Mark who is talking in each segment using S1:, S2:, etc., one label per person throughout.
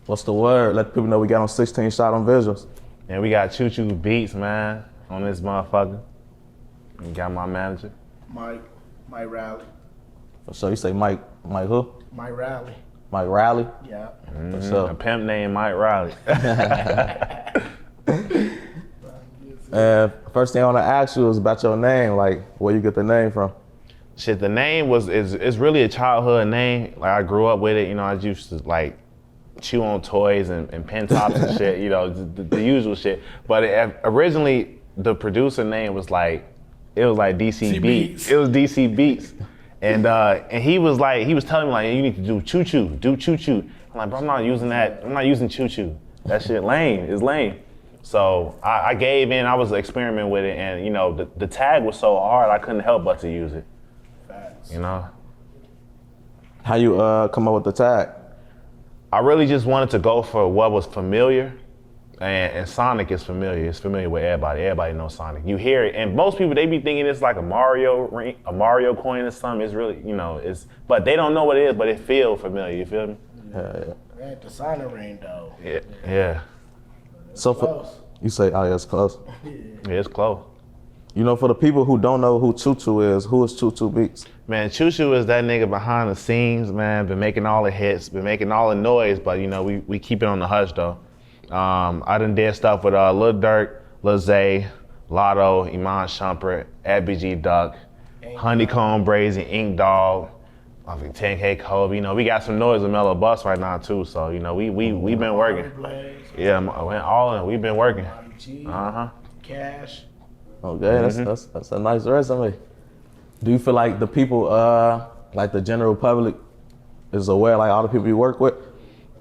S1: What's the word? Let people know we got on 16 shot on Visualz.
S2: And we got Chuchu Beats, man, on this motherfucker. We got my manager.
S3: Mike Rally.
S1: So you say Mike who?
S3: Mike Rally.
S1: Mike Riley?
S3: Yeah.
S1: What's up?
S2: A pimp named Mike Riley.
S1: And first thing I want to ask you is about your name, like where you get the name from.
S2: Shit, the name is really a childhood name. Like I grew up with it, you know, I used to like chew on toys and pen tops and shit, you know, the usual shit. But originally the producer name was like, it was like DC Beats. It was DC Beats. And he was telling me like, you need to do Chuchu. I'm like, bro, I'm not using that. I'm not using Chuchu. That shit lame. It's lame. So I gave in. I was experimenting with it, and you know, the tag was so hard, I couldn't help but to use it.
S3: Facts.
S2: You know.
S1: How you come up with the tag?
S2: I really just wanted to go for what was familiar, and Sonic is familiar. It's familiar with everybody. Everybody knows Sonic. You hear it, and most people, they be thinking it's like a Mario coin or something. It's really, you know, but they don't know what it is, but it feels familiar. You feel me?
S1: Yeah.
S3: Man, the Sonic ring though.
S2: Yeah.
S1: So
S3: Close.
S1: you say, oh yeah, it's close.
S2: Yeah, it's close.
S1: You know, for the people who don't know who Chuchu is Chuchu Beats?
S2: Man, Chuchu is that nigga behind the scenes, man. Been making all the hits, been making all the noise, but you know, we keep it on the hush though. I done did stuff with Lil Durk, Lil Zay, Lotto, Iman Shumpert, FBG Duck, Honeycomb Brazy, Ink Dog, I think 10K Kobe. You know, we got some noise with Mellow Bus right now too, so you know, we been working. Yeah, I went all in. We've been working.
S3: Cash.
S1: Okay, that's a nice resume. Do you feel like the people, like the general public, is aware, like all the people you work with?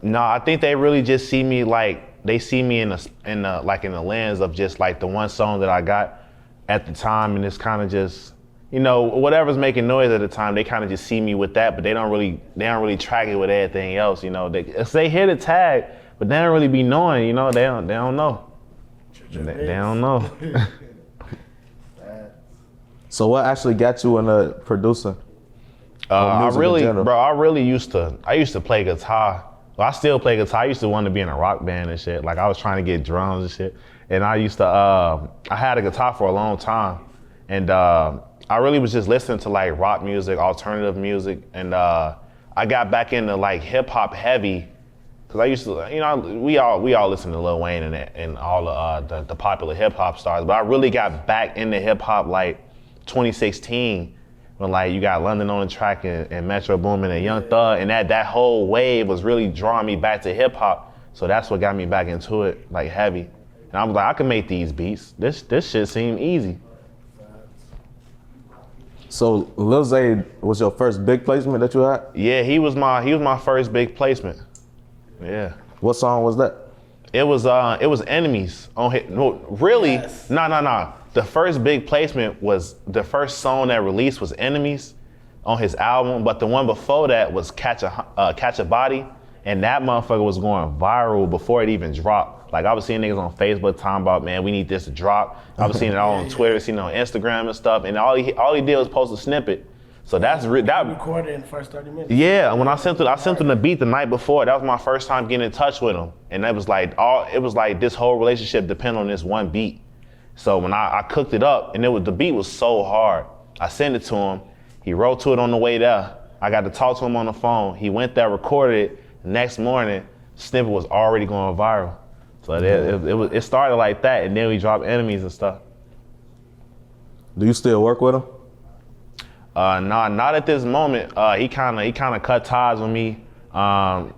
S2: No, I think they really just see me like they see me in the lens of just like the one song that I got at the time, and it's kind of just, you know, whatever's making noise at the time, they kind of just see me with that, but they don't really track it with everything else, you know. They hit a tag, but they don't really be knowing, you know. They don't know. They don't know.
S1: So what actually got you into producing?
S2: I really used to play guitar. Well, I still play guitar. I used to want to be in a rock band and shit. Like I was trying to get drums and shit. And I used to, I had a guitar for a long time. And I really was just listening to like rock music, alternative music. And I got back into like hip hop heavy. Cause I used to, you know, we all listen to Lil Wayne and all the popular hip hop stars. But I really got back into hip hop like 2016. When like you got London on the track and Metro Boomin and Young Thug, and that whole wave was really drawing me back to hip hop. So that's what got me back into it, like heavy. And I was like, I can make these beats. This shit seemed easy.
S1: So Lil Zay was your first big placement that you had?
S2: Yeah, he was my first big placement. Yeah.
S1: What song was that?
S2: It was Enemies on hit. No, really?
S3: Yes.
S2: No. The first big placement was the first song that released was Enemies on his album, but the one before that was Catch a Body, and that motherfucker was going viral before it even dropped. Like I was seeing niggas on Facebook talking about, man, we need this to drop. I was seeing it all on Twitter, seeing it on Instagram and stuff, and all he did was post a snippet. So that
S3: recorded in the first 30 minutes.
S2: Yeah, when I sent him the beat the night before. That was my first time getting in touch with him, and it was like this whole relationship depended on this one beat. So when I cooked it up, and the beat was so hard, I sent it to him. He wrote to it on the way there. I got to talk to him on the phone. He went there, recorded it. The next morning, snippet was already going viral. So it started like that, and then we dropped Enemies and stuff.
S1: Do you still work with him?
S2: Nah, not at this moment. He kind of cut ties with me. Yeah,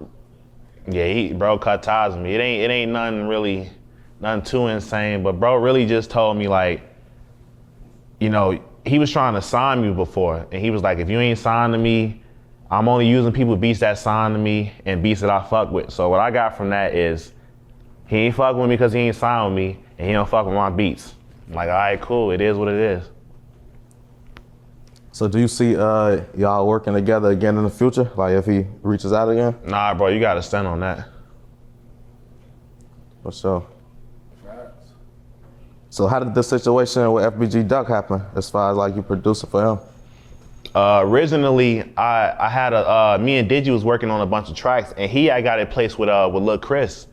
S2: he cut ties with me. It ain't nothing too insane, but bro really just told me like, you know, he was trying to sign me before, and he was like, if you ain't signed to me, I'm only using people beats that signed to me and beats that I fuck with. So what I got from that is, he ain't fucking with me because he ain't signed with me, and he don't fuck with my beats. I'm like, all right, cool, it is what it is.
S1: So do you see y'all working together again in the future? Like if he reaches out again?
S2: Nah, bro, you gotta stand on that.
S1: For sure. So how did the situation with FBG Duck happen as far as like you producing for him?
S2: Originally, I had me and Digi was working on a bunch of tracks, and I got it placed with Lil Chris.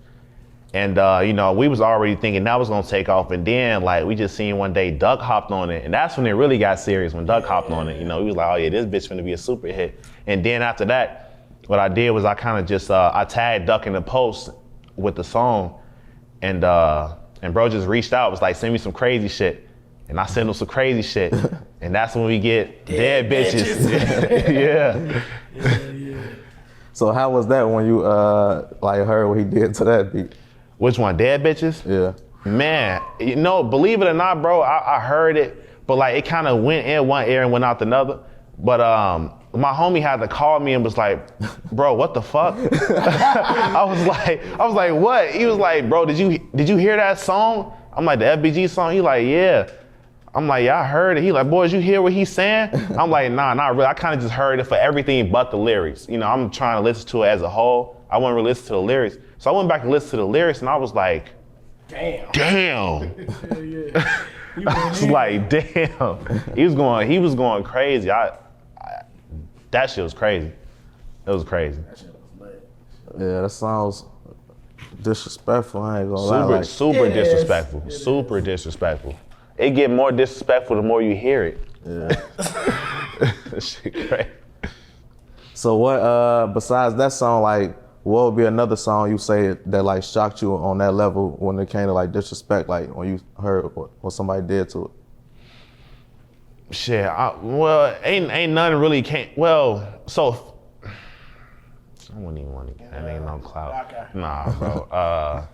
S2: And you know, we was already thinking that was gonna take off, and then like we just seen one day Duck hopped on it, and that's when it really got serious, when Duck hopped on it. You know, we was like, oh yeah, this bitch finna be a super hit. And then after that, what I did was I kind of just I tagged Duck in the post with the song, and bro just reached out, was like, send me some crazy shit, and I sent him some crazy shit, and that's when we get dead bitches. Yeah.
S1: So how was that when you like heard what he did to that beat?
S2: Which one, Dead Bitches?
S1: Yeah.
S2: Man, you know, believe it or not, bro, I heard it, but like it kind of went in one ear and went out the other. But my homie had to call me and was like, bro, what the fuck? I was like, what? He was like, bro, did you hear that song? I'm like, the FBG song? He like, yeah. I'm like, yeah, I heard it. He like, boy, did you hear what he's saying? I'm like, nah, not really. I kind of just heard it for everything but the lyrics. You know, I'm trying to listen to it as a whole. I want to listen to the lyrics. So I went back and listened to the lyrics, and I was like, damn. I was like, damn. He was going crazy. That shit was crazy. It was crazy.
S3: That shit was lit.
S1: Yeah, that sounds disrespectful. I ain't gonna lie.
S2: Super disrespectful. Super disrespectful. It get more disrespectful the more you hear it.
S1: Yeah.
S2: That shit crazy.
S1: So what? Besides that song, like, what would be another song you say that like shocked you on that level when it came to like disrespect, like when you heard what somebody did to it?
S2: Shit, well, ain't nothing really came. Well, so I wouldn't even want to get that name on clout.
S3: Okay.
S2: Nah, bro.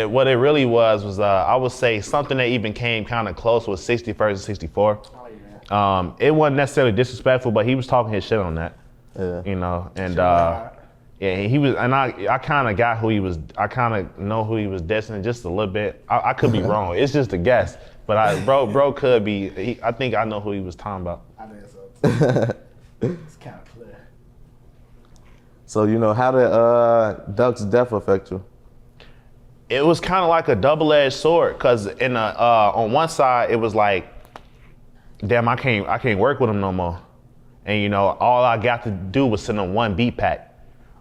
S2: What it really was I would say something that even came kind of close was 61st and 64.
S3: Oh yeah.
S2: It wasn't necessarily disrespectful, but he was talking his shit on that.
S1: Yeah.
S2: You know, and yeah, he was, and I kind of got who he was. I kind of know who he was dissing just a little bit. I could be wrong. It's just a guess, but bro could be. I think I know who he was talking about.
S3: I think so. It's kind of clear.
S1: So you know, how did Duck's death affect you?
S2: It was kind of like a double-edged sword, cause on one side it was like, damn, I can't work with him no more, and you know, all I got to do was send him one beat pack.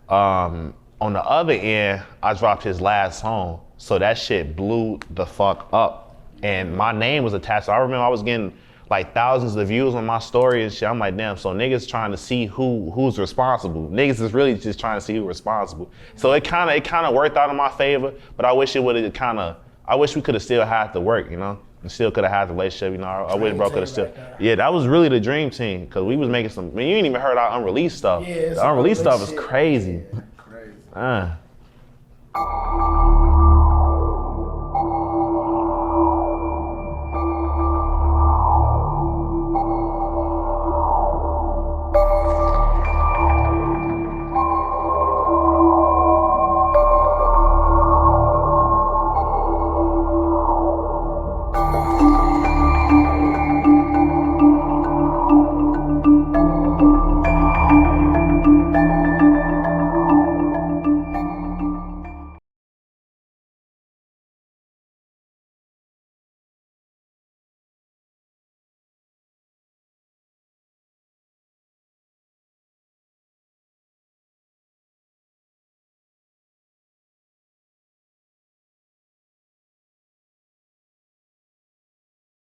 S2: On the other end, I dropped his last song, so that shit blew the fuck up, and my name was attached. So I remember I was getting like thousands of views on my story and shit. I'm like, damn, so niggas trying to see who's responsible. Niggas is really just trying to see who's responsible. So it kind of worked out in my favor, but I wish it would have I wish we could have still had the work, you know? And still could have had the relationship, you know? I wish bro could have still. Yeah, that was really the dream team, because we was making some, I mean, you ain't even heard our unreleased stuff.
S3: Yeah,
S2: the unreleased stuff is
S3: shit.
S2: crazy.
S3: Yeah, crazy.